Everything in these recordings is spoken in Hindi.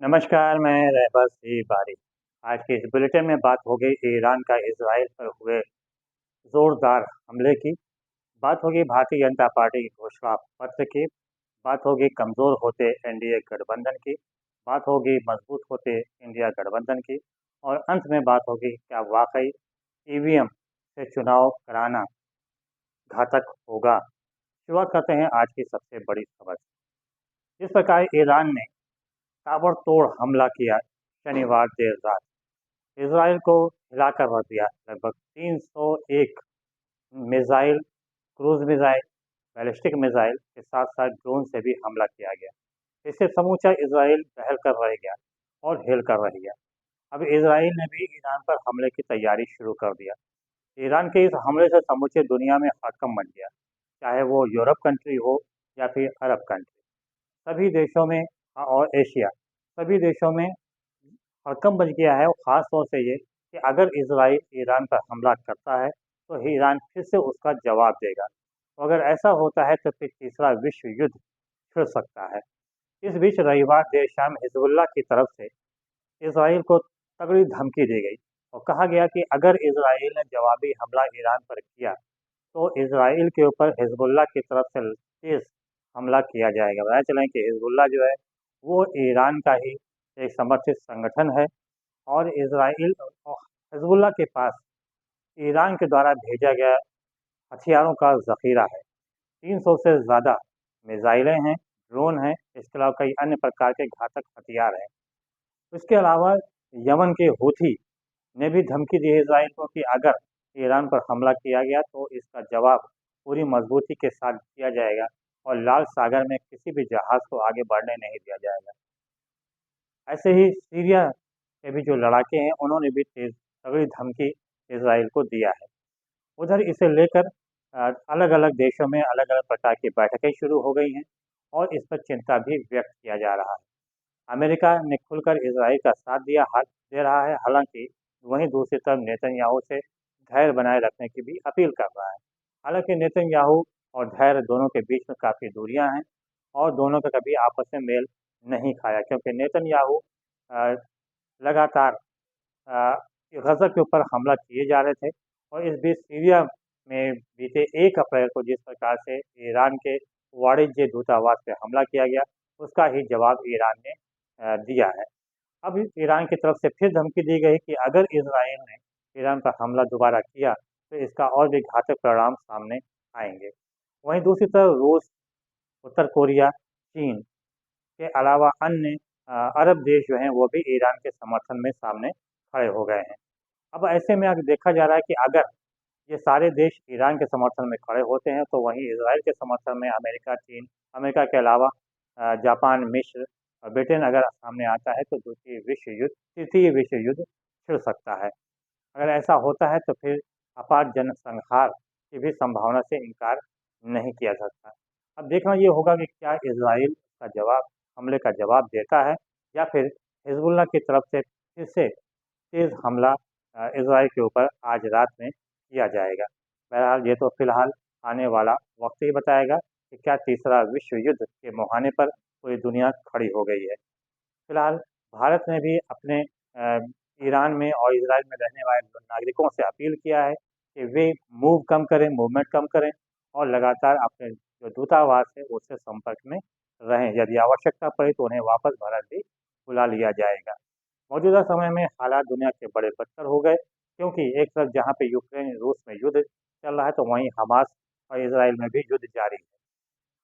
नमस्कार, मैं रहबर सी बारी। आज के इस बुलेटिन में बात होगी ईरान का इज़राइल पर हुए ज़ोरदार हमले की, बात होगी भारतीय जनता पार्टी की घोषणा पत्र की, बात होगी कमज़ोर होते एनडीए गठबंधन की, बात होगी मजबूत होते इंडिया गठबंधन की और अंत में बात होगी क्या वाकई ईवीएम से चुनाव कराना घातक होगा। शुरुआत करते हैं आज की सबसे बड़ी खबर से। इस प्रकार ईरान ने ताबड़तोड़ हमला किया शनिवार देर रात, इजराइल को हिलाकर रख दिया। लगभग 301 missile, cruise missile, ballistic missile के साथ साथ ड्रोन से भी हमला किया गया। इससे समूचा इजराइल दहल कर रह गया और हिल कर रह गया। अब इजराइल ने भी ईरान पर हमले की तैयारी शुरू कर दिया। ईरान के इस हमले से समूचे दुनिया में हड़कंप मच गया, चाहे वो यूरोप कंट्री हो या फिर अरब कंट्री। सभी देशों में और एशिया, सभी देशों में हड़कंप मच गया है। और ख़ास तौर से ये कि अगर इजराइल ईरान पर हमला करता है तो ईरान फिर से उसका जवाब देगा। तो अगर ऐसा होता है तो फिर तीसरा विश्व युद्ध छिड़ सकता है। इस बीच रविवार देर शाम हिजबुल्लाह की तरफ से इजराइल को तगड़ी धमकी दी गई और कहा गया कि अगर इजराइल ने जवाबी हमला ईरान पर किया तो इजराइल के ऊपर हिजबुल्लाह की तरफ से तेज हमला किया जाएगा। बताया चलें कि हिजबुल्लाह जो है वो ईरान का ही एक समर्थित संगठन है और इजराइल और हिजबुल्लाह के पास ईरान के द्वारा भेजा गया हथियारों का ज़ख़ीरा है। 300 से ज़्यादा मिसाइलें हैं, ड्रोन हैं, इसके अलावा कई अन्य प्रकार के घातक हथियार हैं। इसके अलावा यमन के हूथी ने भी धमकी दी है इजराइल को कि अगर ईरान पर हमला किया गया तो इसका जवाब पूरी मजबूती के साथ दिया जाएगा और लाल सागर में किसी भी जहाज़ को आगे बढ़ने नहीं दिया जाएगा। ऐसे ही सीरिया के भी जो लड़ाके हैं उन्होंने भी तेज तगड़ी धमकी इजराइल को दिया है। उधर इसे लेकर अलग अलग देशों में अलग अलग प्रकार की बैठकें शुरू हो गई हैं और इस पर चिंता भी व्यक्त किया जा रहा है। अमेरिका ने खुलकर इजराइल का साथ दे रहा है, हालांकि वहीं दूसरी तरफ नेतन्याहू से धैर्य बनाए रखने की भी अपील कर रहा है। हालांकि नेतन्याहू और धैर्य दोनों के बीच में काफ़ी दूरियां हैं और दोनों का कभी आपस में मेल नहीं खाया, क्योंकि नेतन्याहू अ, लगातार अ, गज़ा के ऊपर हमला किए जा रहे थे और इस बीच सीरिया में बीते 1 अप्रैल को जिस प्रकार से ईरान के वाणिज्य दूतावास पे हमला किया गया, उसका ही जवाब ईरान ने दिया है। अब ईरान की तरफ से फिर धमकी दी गई कि अगर इजराइल ने ईरान पर हमला दोबारा किया तो इसका और भी घातक परिणाम सामने आएंगे। वहीं दूसरी तरफ रूस, उत्तर कोरिया, चीन के अलावा अन्य अरब देश जो हैं वो भी ईरान के समर्थन में सामने खड़े हो गए हैं। अब ऐसे में अगर देखा जा रहा है कि अगर ये सारे देश ईरान के समर्थन में खड़े होते हैं तो वहीं इजराइल के समर्थन में अमेरिका, चीन, अमेरिका के अलावा जापान, मिस्र और ब्रिटेन अगर सामने आता है तो तृतीय विश्व युद्ध छिड़ सकता है। अगर ऐसा होता है तो फिर अपार जनसंहार की भी संभावना से इनकार नहीं किया सकता। अब देखना ये होगा कि क्या इजराइल का जवाब हमले का जवाब देता है या फिर हिजबुल्लाह की तरफ से फिर से तेज़ हमला इजराइल के ऊपर आज रात में किया जाएगा। बहरहाल ये तो फिलहाल आने वाला वक्त ही बताएगा कि क्या तीसरा विश्व युद्ध के मुहाने पर पूरी दुनिया खड़ी हो गई है। फिलहाल भारत ने भी अपने ईरान में और इजराइल में रहने वाले नागरिकों से अपील किया है कि वे मूवमेंट कम करें और लगातार अपने जो दूतावास है उससे संपर्क में रहें। यदि आवश्यकता पड़े तो उन्हें वापस भारत भी बुला लिया जाएगा। मौजूदा समय में हालात दुनिया के बड़े बदतर हो गए, क्योंकि एक तरफ जहाँ पे यूक्रेन रूस में युद्ध चल रहा है तो वहीं हमास और इसराइल में भी युद्ध जारी है।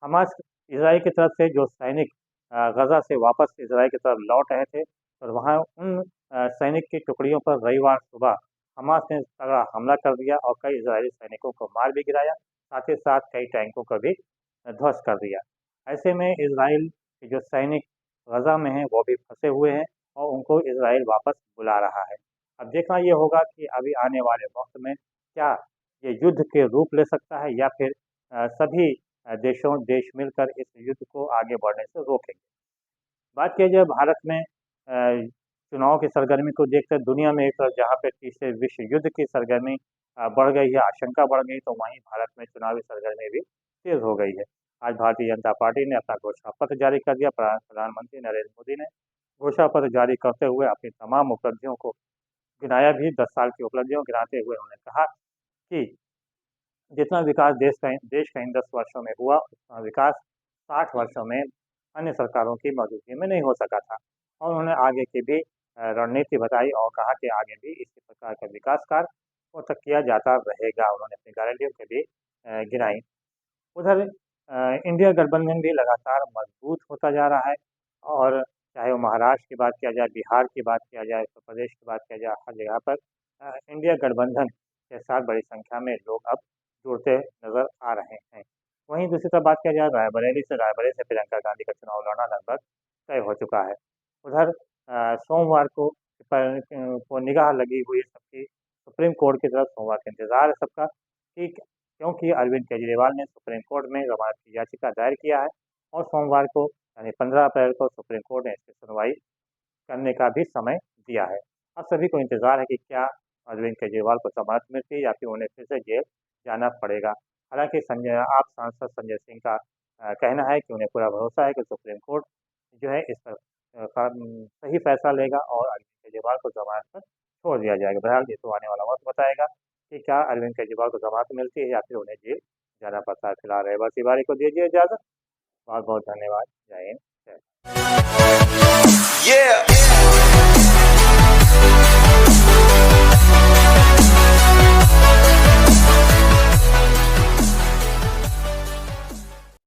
हमास इसराइल की तरफ से जो सैनिक गज़ा से वापस इसराइल की तरफ लौट रहे थे और वहाँ उन सैनिक की टुकड़ियों पर रविवार सुबह हमास ने तगड़ा हमला कर दिया और कई इजरायली सैनिकों को मार भी गिराया, साथ ही साथ कई टैंकों को भी ध्वस्त कर दिया। ऐसे में इसराइल के जो सैनिक गज़ा में हैं वो भी फंसे हुए हैं और उनको इसराइल वापस बुला रहा है। अब देखना ये होगा कि अभी आने वाले वक्त में क्या ये युद्ध के रूप ले सकता है या फिर सभी देश मिलकर इस युद्ध को आगे बढ़ने से रोकेंगे। बात किया जाए भारत में चुनाव की सरगर्मी को देखकर दुनिया में एक तरफ जहाँ पे तीसरे विश्व युद्ध की सरगर्मी बढ़ गई है, आशंका बढ़ गई, तो वहीं भारत में चुनावी सरगर्मी भी तेज हो गई है। आज भारतीय जनता पार्टी ने अपना घोषणा पत्र जारी कर दिया। प्रधानमंत्री नरेंद्र मोदी ने घोषणा पत्र जारी करते हुए अपनी तमाम उपलब्धियों को गिनाया भी। 10 साल की उपलब्धियों को गिनाते हुए उन्होंने कहा कि जितना विकास देश का इन 10 वर्षों में हुआ, उतना विकास 60 वर्षों में अन्य सरकारों की मौजूदगी में नहीं हो सका था। और उन्होंने आगे की भी रणनीति बताई और कहा कि आगे भी इसी प्रकार का विकास कार्य वो तक किया जाता रहेगा। उन्होंने अपनी गारंटियों को भी गिनाई। उधर इंडिया गठबंधन भी लगातार मजबूत होता जा रहा है और चाहे वो महाराष्ट्र की बात किया जाए, बिहार की बात किया जाए, उत्तर प्रदेश की बात किया जाए, हर जगह पर इंडिया गठबंधन के साथ बड़ी संख्या में लोग अब जुड़ते नजर आ रहे हैं। वहीं दूसरी तरफ बात किया जाए रायबरेली से प्रियंका गांधी का चुनाव लड़ना लगभग तय हो चुका है। उधर सोमवार को निगाह लगी हुई है सबकी सुप्रीम कोर्ट की तरफ। सोमवार का इंतजार है सबका कि क्योंकि अरविंद केजरीवाल ने सुप्रीम कोर्ट में जमानत की याचिका दायर किया है और सोमवार को यानी 15 अप्रैल को सुप्रीम कोर्ट ने इसकी सुनवाई करने का भी समय दिया है। अब सभी को इंतजार है कि क्या अरविंद केजरीवाल को जमानत मिलती है या फिर उन्हें फिर से जेल जाना पड़ेगा। हालांकि आप सांसद संजय सिंह का कहना है कि उन्हें पूरा भरोसा है कि सुप्रीम कोर्ट जो है इस पर सही फैसला लेगा और अरविंद केजरीवाल को जमानत पर छोड़ दिया जाएगा। बहरहाल ये तो आने वाला वक्त बताएगा कि क्या अरविंद केजरीवाल को जमानत मिलती है या फिर उन्हें जेल जाना पड़ता है। फिलहाल रविवार तिवारी को दीजिए इजाजत। बहुत बहुत धन्यवाद। जय हिंद। जय Yeah.